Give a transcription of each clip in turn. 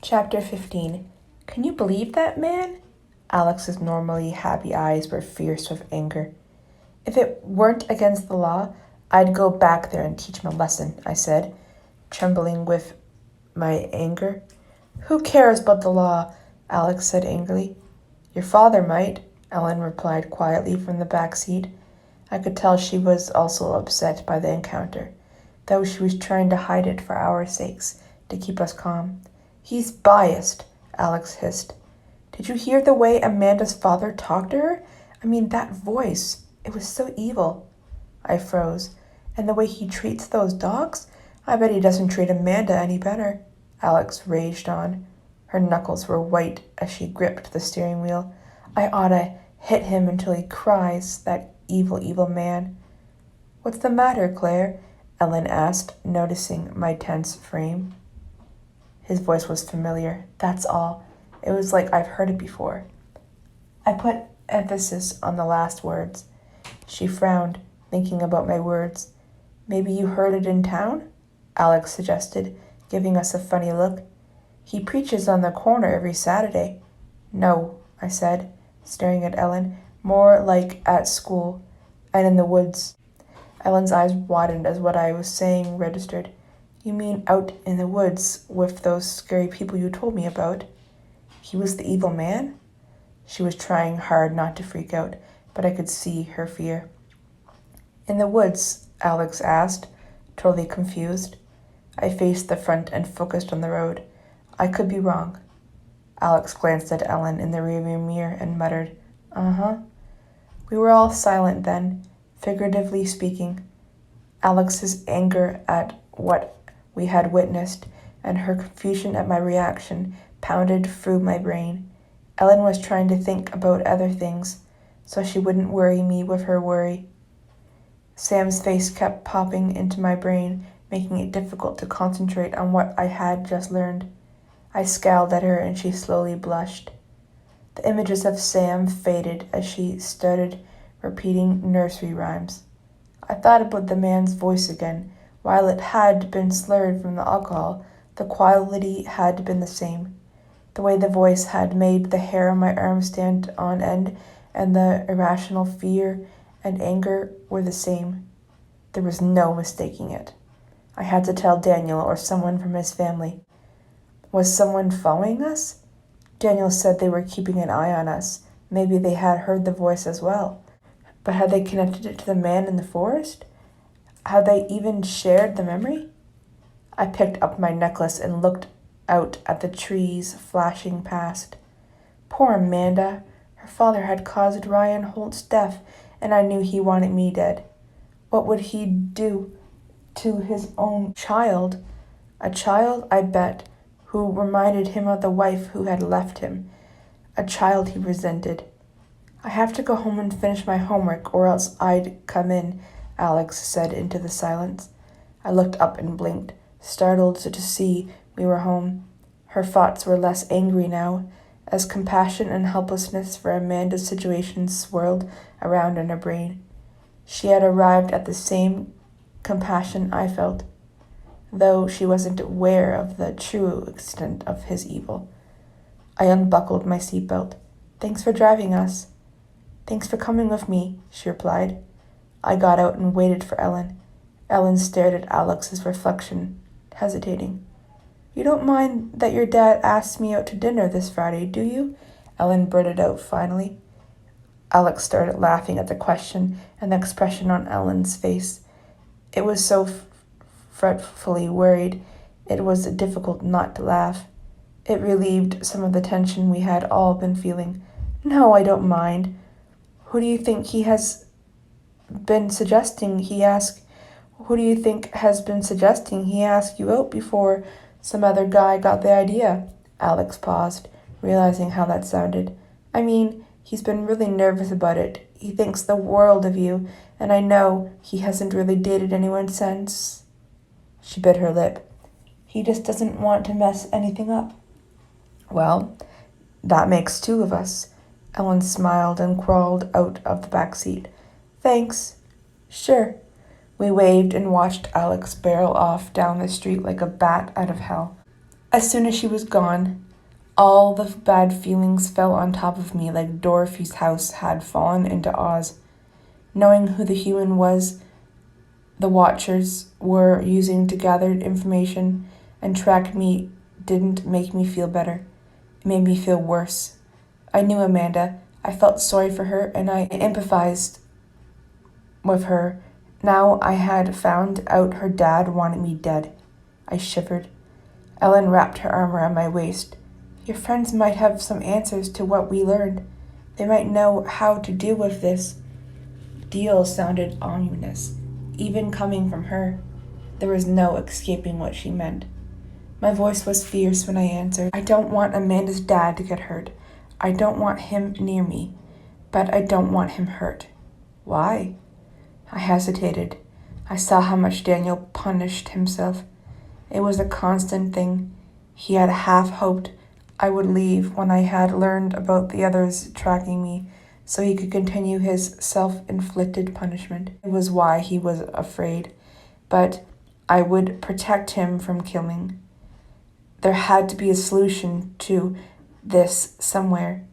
Chapter 15. Can you believe that man? Alex's normally happy eyes were fierce with anger. If it weren't against the law, I'd go back there and teach him a lesson, I said, trembling with my anger. Who cares about the law? Alex said angrily. Your father might, Ellen replied quietly from the back seat. I could tell she was also upset by the encounter, though she was trying to hide it for our sakes, to keep us calm. He's biased, Alex hissed. Did you hear the way Amanda's father talked to her? I mean, that voice. It was so evil. I froze. And the way he treats those dogs? I bet he doesn't treat Amanda any better. Alex raged on. Her knuckles were white as she gripped the steering wheel. I oughta hit him until he cries, that evil, evil man. What's the matter, Claire? Ellen asked, noticing my tense frame. His voice was familiar, that's all. It was like I've heard it before. I put emphasis on the last words. She frowned, thinking about my words. Maybe you heard it in town? Alex suggested, giving us a funny look. He preaches on the corner every Saturday. No, I said, staring at Ellen, more like at school and in the woods. Ellen's eyes widened as what I was saying registered. You mean out in the woods with those scary people you told me about? He was the evil man? She was trying hard not to freak out, but I could see her fear. In the woods? Alex asked, totally confused. I faced the front and focused on the road. I could be wrong. Alex glanced at Ellen in the rearview mirror and muttered, Uh-huh. We were all silent then, figuratively speaking. Alex's anger at what we had witnessed and her confusion at my reaction pounded through my brain. Ellen was trying to think about other things, so she wouldn't worry me with her worry. Sam's face kept popping into my brain, making it difficult to concentrate on what I had just learned. I scowled at her and she slowly blushed. The images of Sam faded as she started repeating nursery rhymes. I thought about the man's voice again. While it had been slurred from the alcohol, the quality had been the same. The way the voice had made the hair on my arm stand on end and the irrational fear and anger were the same. There was no mistaking it. I had to tell Daniel or someone from his family. Was someone following us? Daniel said they were keeping an eye on us. Maybe they had heard the voice as well. But had they connected it to the man in the forest? Had they even shared the memory? I picked up my necklace and looked out at the trees flashing past. Poor Amanda. Her father had caused Ryan Holt's death, and I knew he wanted me dead. What would he do to his own child? A child, I bet, who reminded him of the wife who had left him. A child he resented. I have to go home and finish my homework, or else I'd come in, Alex said into the silence. I looked up and blinked, startled to see we were home. Her thoughts were less angry now, as compassion and helplessness for Amanda's situation swirled around in her brain. She had arrived at the same compassion I felt, though she wasn't aware of the true extent of his evil. I unbuckled my seatbelt. Thanks for driving us. Thanks for coming with me, she replied. I got out and waited for Ellen. Ellen stared at Alex's reflection, hesitating. You don't mind that your dad asked me out to dinner this Friday, do you? Ellen blurted out finally. Alex started laughing at the question and the expression on Ellen's face. It was so fretfully worried, it was difficult not to laugh. It relieved some of the tension we had all been feeling. No, I don't mind. Who do you think has been suggesting he asked you out before some other guy got the idea? Alex paused, realizing how that sounded. I mean, he's been really nervous about it. He thinks the world of you, and I know he hasn't really dated anyone since. She bit her lip. He just doesn't want to mess anything up. Well, that makes two of us. Ellen smiled and crawled out of the back seat. Thanks. Sure. We waved and watched Alex barrel off down the street like a bat out of hell. As soon as she was gone, all the bad feelings fell on top of me like Dorothy's house had fallen into Oz. Knowing who the human was the Watchers were using to gather information and track me didn't make me feel better. It made me feel worse. I knew Amanda. I felt sorry for her and I empathized with her. Now I had found out her dad wanted me dead. I shivered. Ellen wrapped her arm around my waist. Your friends might have some answers to what we learned. They might know how to deal with this. Deal sounded ominous, even coming from her. There was no escaping what she meant. My voice was fierce when I answered. I don't want Amanda's dad to get hurt. I don't want him near me, but I don't want him hurt. Why? I hesitated. I saw how much Daniel punished himself. It was a constant thing. He had half hoped I would leave when I had learned about the others tracking me, so he could continue his self-inflicted punishment. It was why he was afraid, but I would protect him from killing. There had to be a solution to this somewhere.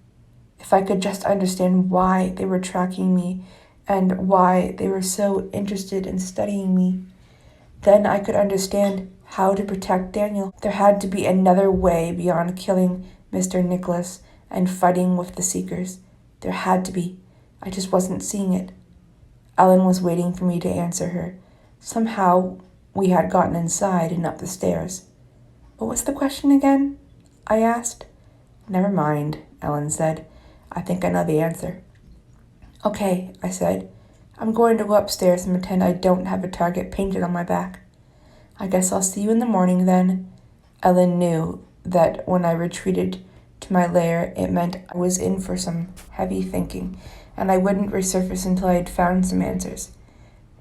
If I could just understand why they were tracking me and why they were so interested in studying me, then I could understand how to protect Daniel. There had to be another way beyond killing Mr. Nicholas and fighting with the Seekers. There had to be. I just wasn't seeing it. Ellen was waiting for me to answer her. Somehow we had gotten inside and up the stairs. What was the question again? I asked. Never mind, Ellen said. I think I know the answer. Okay, I said. I'm going to go upstairs and pretend I don't have a target painted on my back. I guess I'll see you in the morning then. Ellen knew that when I retreated to my lair, it meant I was in for some heavy thinking, and I wouldn't resurface until I had found some answers.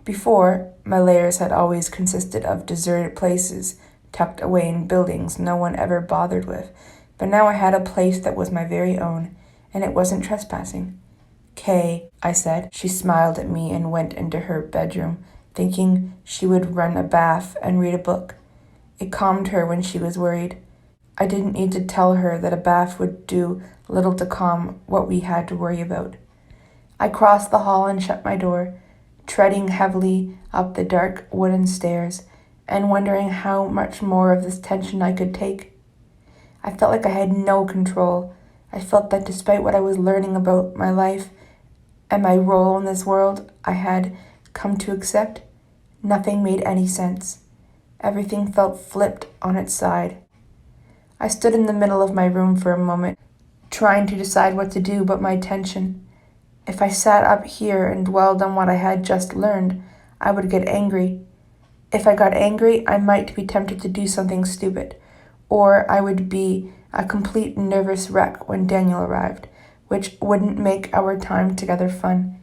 Before, my lairs had always consisted of deserted places tucked away in buildings no one ever bothered with, but now I had a place that was my very own, and it wasn't trespassing. Kay, I said. She smiled at me and went into her bedroom, thinking she would run a bath and read a book. It calmed her when she was worried. I didn't need to tell her that a bath would do little to calm what we had to worry about. I crossed the hall and shut my door, treading heavily up the dark wooden stairs and wondering how much more of this tension I could take. I felt like I had no control. I felt that despite what I was learning about my life and my role in this world I had come to accept, nothing made any sense. Everything felt flipped on its side. I stood in the middle of my room for a moment, trying to decide what to do but my tension. If I sat up here and dwelled on what I had just learned, I would get angry. If I got angry, I might be tempted to do something stupid, or I would be a complete nervous wreck when Daniel arrived, which wouldn't make our time together fun.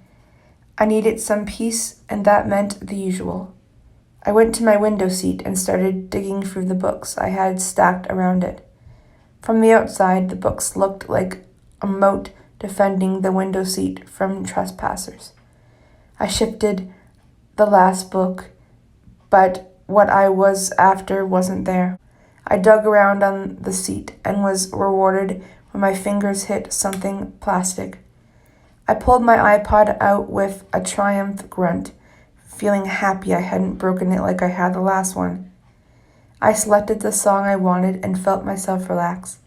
I needed some peace, and that meant the usual. I went to my window seat and started digging through the books I had stacked around it. From the outside, the books looked like a moat defending the window seat from trespassers. I shifted the last book, but what I was after wasn't there. I dug around on the seat and was rewarded when my fingers hit something plastic. I pulled my iPod out with a triumph grunt, feeling happy I hadn't broken it like I had the last one. I selected the song I wanted and felt myself relax.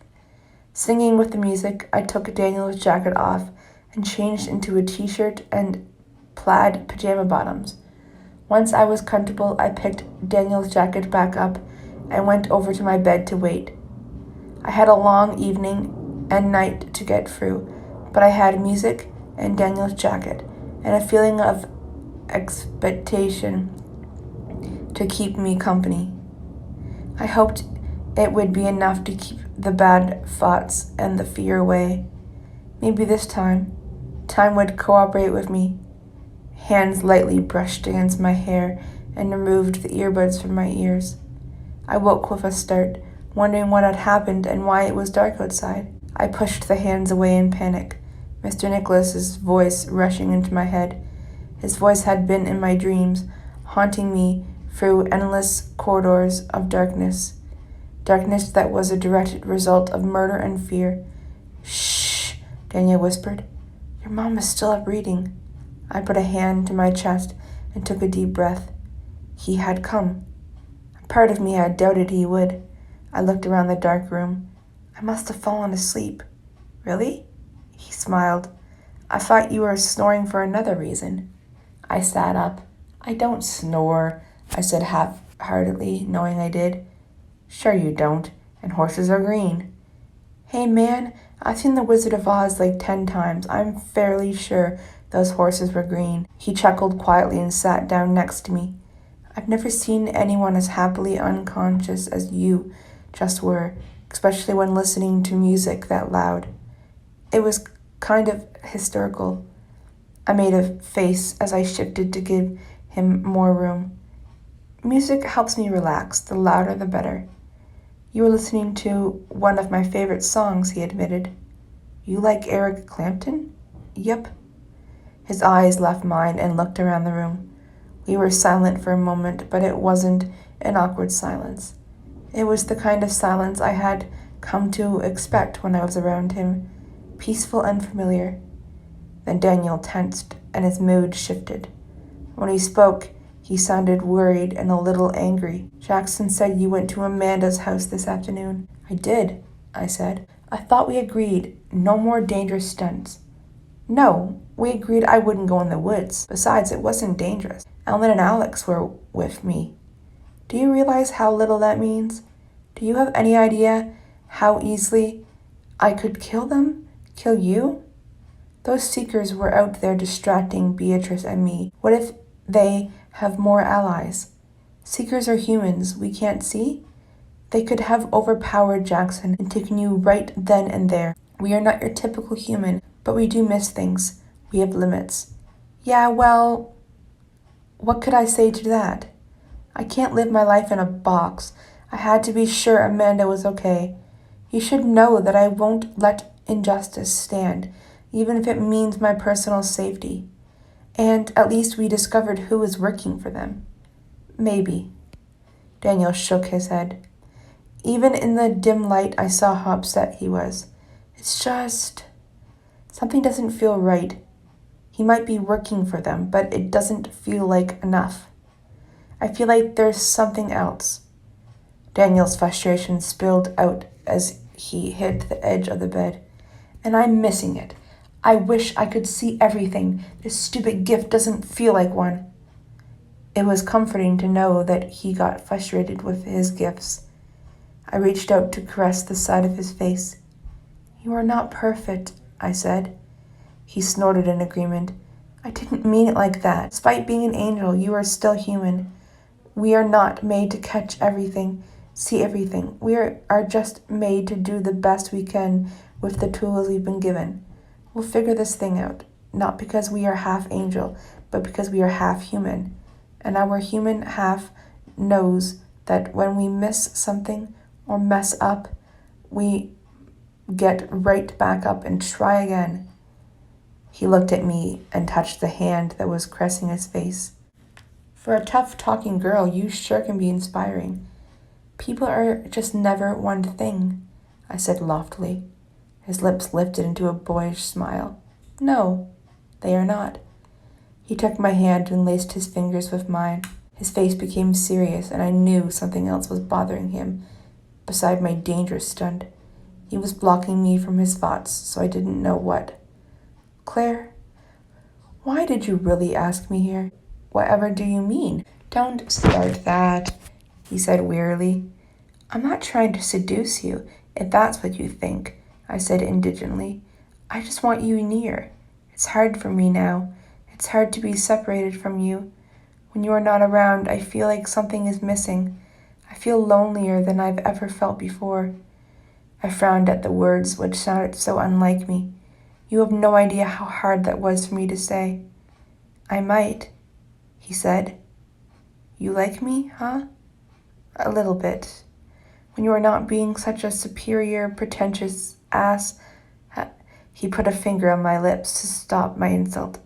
Singing with the music, I took Daniel's jacket off and changed into a t-shirt and plaid pajama bottoms. Once I was comfortable, I picked Daniel's jacket back up and went over to my bed to wait. I had a long evening and night to get through, but I had music and Daniel's jacket and a feeling of expectation to keep me company. I hoped it would be enough to keep the bad thoughts and the fear away. Maybe this time would cooperate with me. Hands lightly brushed against my hair and removed the earbuds from my ears. I woke with a start, wondering what had happened and why it was dark outside. I pushed the hands away in panic, Mr. Nicholas's voice rushing into my head. His voice had been in my dreams, haunting me through endless corridors of darkness. darkness that was a direct result of murder and fear. Shh, Daniel whispered. Your mom is still up reading. I put a hand to my chest and took a deep breath. He had come. A part of me had doubted he would. I looked around the dark room. I must have fallen asleep. Really? He smiled. I thought you were snoring for another reason. I sat up. I don't snore, I said half-heartedly, knowing I did. Sure you don't, and horses are green. Hey man, I've seen The Wizard of Oz like 10 times. I'm fairly sure those horses were green. He chuckled quietly and sat down next to me. I've never seen anyone as happily unconscious as you just were, especially when listening to music that loud. It was kind of hysterical. I made a face as I shifted to give him more room. Music helps me relax. The louder the better. You were listening to one of my favorite songs, he admitted. You like Eric Clapton? Yep. His eyes left mine and looked around the room. We were silent for a moment, but it wasn't an awkward silence. It was the kind of silence I had come to expect when I was around him, peaceful and familiar. Then Daniel tensed, and his mood shifted. When he spoke, he sounded worried and a little angry. Jackson said you went to Amanda's house this afternoon. I did, I said. I thought we agreed no more dangerous stunts. No, we agreed I wouldn't go in the woods. Besides, it wasn't dangerous. Ellen and Alex were with me. Do you realize how little that means? Do you have any idea how easily I could kill them? Kill you? Those seekers were out there distracting Beatrice and me. What if they have more allies? Seekers are humans we can't see? They could have overpowered Jackson and taken you right then and there. We are not your typical human, but we do miss things. We have limits. Yeah, well, what could I say to that? I can't live my life in a box. I had to be sure Amanda was okay. You should know that I won't let injustice stand, even if it means my personal safety. And at least we discovered who was working for them. Maybe. Daniel shook his head. Even in the dim light, I saw how upset he was. It's just... something doesn't feel right. He might be working for them, but it doesn't feel like enough. I feel like there's something else. Daniel's frustration spilled out as he hit the edge of the bed. And I'm missing it. I wish I could see everything. This stupid gift doesn't feel like one. It was comforting to know that he got frustrated with his gifts. I reached out to caress the side of his face. You are not perfect, I said. He snorted in agreement. I didn't mean it like that. Despite being an angel, you are still human. We are not made to catch everything, see everything. We are just made to do the best we can with the tools we've been given. We'll figure this thing out, not because we are half angel, but because we are half human. And our human half knows that when we miss something or mess up, we get right back up and try again. He looked at me and touched the hand that was caressing his face. For a tough-talking girl, you sure can be inspiring. People are just never one thing, I said loftily. His lips lifted into a boyish smile. No, they are not. He took my hand and laced his fingers with mine. His face became serious, and I knew something else was bothering him, beside my dangerous stunt. He was blocking me from his thoughts, so I didn't know what. Claire, why did you really ask me here? Whatever do you mean? Don't start that, he said wearily. I'm not trying to seduce you, if that's what you think, I said indigently. I just want you near. It's hard for me now. It's hard to be separated from you. When you are not around, I feel like something is missing. I feel lonelier than I've ever felt before. I frowned at the words which sounded so unlike me. You have no idea how hard that was for me to say. I might, he said. You like me, huh? A little bit. When you are not being such a superior, pretentious ass. He put a finger on my lips to stop my insult.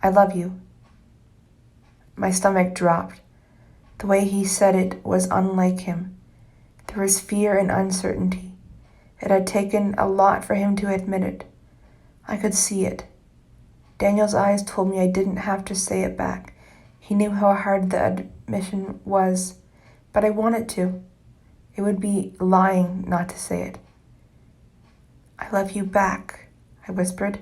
I love you. My stomach dropped. The way he said it was unlike him. There was fear and uncertainty. It had taken a lot for him to admit it. I could see it. Daniel's eyes told me I didn't have to say it back. He knew how hard the admission was, but I wanted to. It would be lying not to say it. I love you back, I whispered.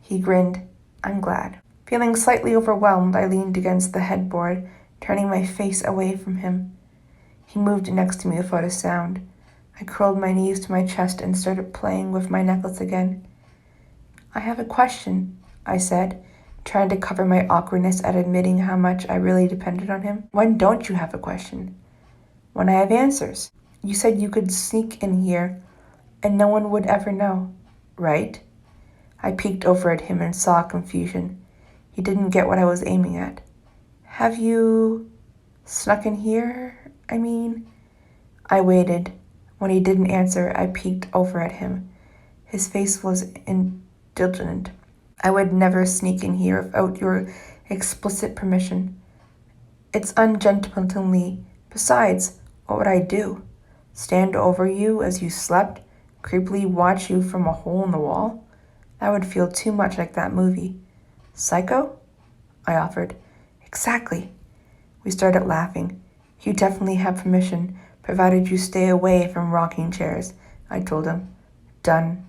He grinned. I'm glad. Feeling slightly overwhelmed, I leaned against the headboard, turning my face away from him. He moved next to me without a sound. I curled my knees to my chest and started playing with my necklace again. I have a question, I said, trying to cover my awkwardness at admitting how much I really depended on him. When don't you have a question? When I have answers. You said you could sneak in here and no one would ever know, right? I peeked over at him and saw confusion. He didn't get what I was aiming at. Have you snuck in here? I waited. When he didn't answer, I peeked over at him. His face was indignant. I would never sneak in here without your explicit permission. It's ungentlemanly. Besides, what would I do? Stand over you as you slept, creepily watch you from a hole in the wall? That would feel too much like that movie. Psycho? I offered. Exactly. We started laughing. You definitely have permission, provided you stay away from rocking chairs, I told him. Done.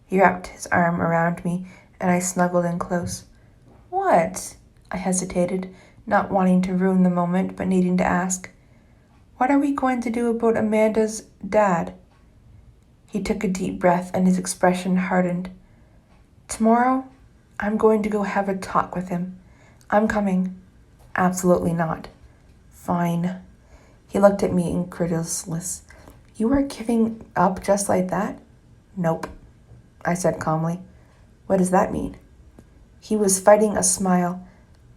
He wrapped his arm around me, and I snuggled in close. What? I hesitated, not wanting to ruin the moment, but needing to ask. What are we going to do about Amanda's dad? He took a deep breath, and his expression hardened. Tomorrow, I'm going to go have a talk with him. I'm coming. Absolutely not. Fine. He looked at me incredulous. You are giving up just like that? Nope, I said calmly. What does that mean? He was fighting a smile.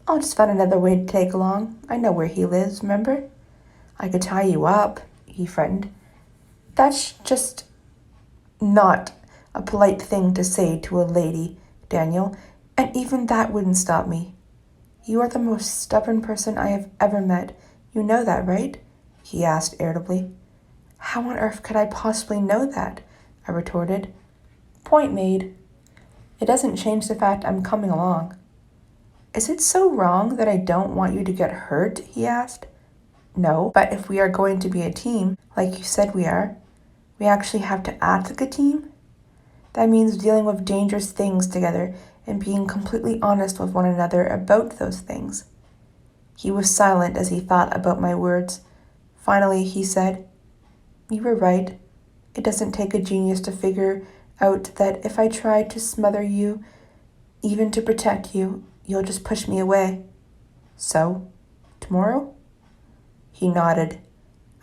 I'll just find another way to take along. I know where he lives, remember? I could tie you up, he threatened. That's just not a polite thing to say to a lady, Daniel, and even that wouldn't stop me. You are the most stubborn person I have ever met. You know that, right? He asked irritably. How on earth could I possibly know that? I retorted. Point made. It doesn't change the fact I'm coming along. Is it so wrong that I don't want you to get hurt? He asked. No, but if we are going to be a team, like you said we are, we actually have to act like a team? That means dealing with dangerous things together and being completely honest with one another about those things. He was silent as he thought about my words. Finally, he said, You were right. It doesn't take a genius to figure out that if I try to smother you, even to protect you, you'll just push me away. So, tomorrow? He nodded.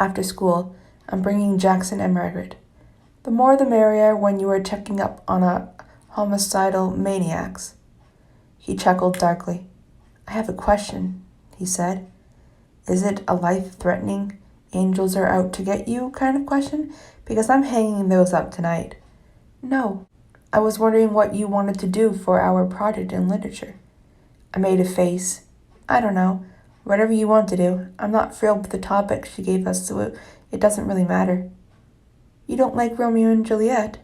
After school, I'm bringing Jackson and Margaret. The more the merrier when you are checking up on a homicidal maniacs. He chuckled darkly. I have a question, he said. Is it a life-threatening, angels are out to get you kind of question? Because I'm hanging those up tonight. No, I was wondering what you wanted to do for our project in literature. I made a face. I don't know. Whatever you want to do. I'm not thrilled with the topic she gave us, so it doesn't really matter. You don't like Romeo and Juliet?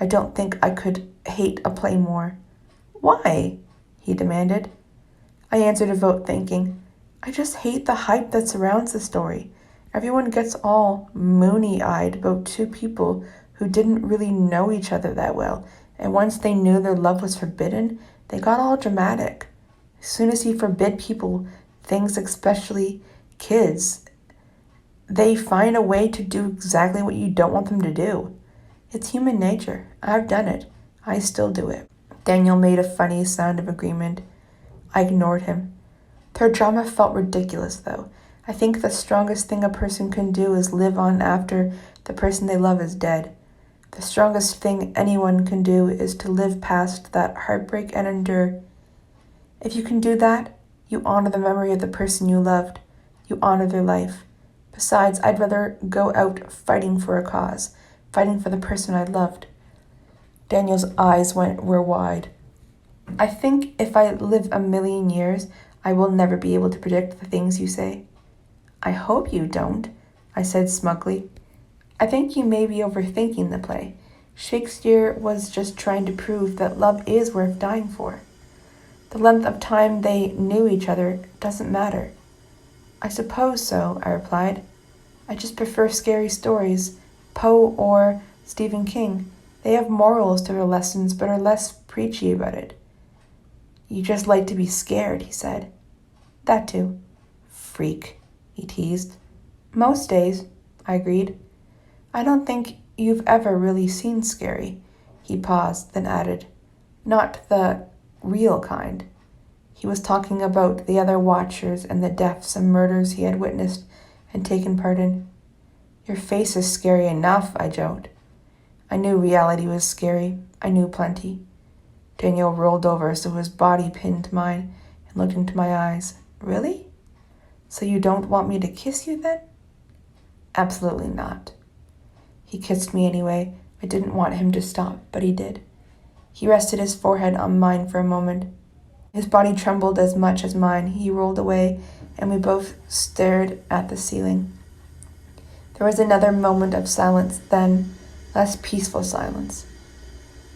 I don't think I could hate a play more. Why? He demanded. I answered without thinking. I just hate the hype that surrounds the story. Everyone gets all moony-eyed about two people who didn't really know each other that well, and once they knew their love was forbidden, they got all dramatic. As soon as he forbid people things, especially kids, they find a way to do exactly what you don't want them to do. It's human nature. I've done it. I still do it. Daniel made a funny sound of agreement. I ignored him. Their drama felt ridiculous, though. I think the strongest thing a person can do is live on after the person they love is dead. The strongest thing anyone can do is to live past that heartbreak and endure. If you can do that, you honor the memory of the person you loved. You honor their life. Besides, I'd rather go out fighting for a cause, fighting for the person I loved. Daniel's eyes were wide. I think if I live a million years, I will never be able to predict the things you say. I hope you don't. I said smugly. I think you may be overthinking the play. Shakespeare was just trying to prove that love is worth dying for. The length of time they knew each other doesn't matter. I suppose so, I replied. I just prefer scary stories, Poe or Stephen King. They have morals to their lessons but are less preachy about it. You just like to be scared, he said. That too. Freak, he teased. Most days, I agreed. I don't think you've ever really seen scary. He paused, then added, not the real kind. He was talking about the other watchers and the deaths and murders he had witnessed and taken part in. Your face is scary enough, I joked. I knew reality was scary. I knew plenty. Daniel rolled over so his body pinned mine and looked into my eyes. Really? So you don't want me to kiss you then? Absolutely not. He kissed me anyway. I didn't want him to stop, but he did. He rested his forehead on mine for a moment. His body trembled as much as mine. He rolled away, and we both stared at the ceiling. There was another moment of silence, then less peaceful silence.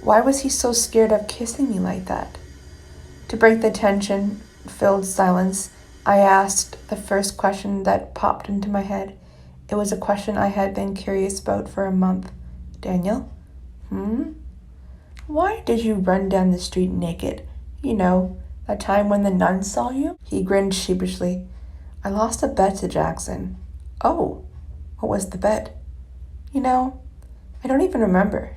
Why was he so scared of kissing me like that? To break the tension-filled silence, I asked the first question that popped into my head. It was a question I had been curious about for a month. Daniel? Why did you run down the street naked? You know, that time when the nuns saw you? He grinned sheepishly. I lost a bet to Jackson. Oh, what was the bet? You know, I don't even remember.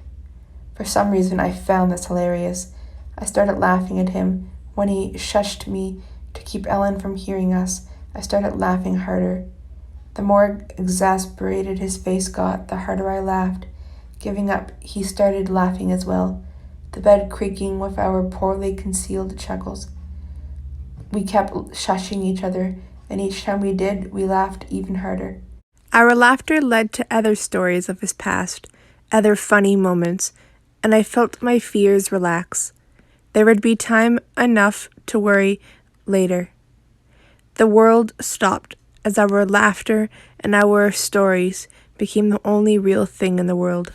For some reason, I found this hilarious. I started laughing at him. When he shushed me to keep Ellen from hearing us, I started laughing harder. The more exasperated his face got, the harder I laughed. Giving up, he started laughing as well, the bed creaking with our poorly concealed chuckles. We kept shushing each other, and each time we did, we laughed even harder. Our laughter led to other stories of his past, other funny moments, and I felt my fears relax. There would be time enough to worry later. The world stopped as our laughter and our stories became the only real thing in the world.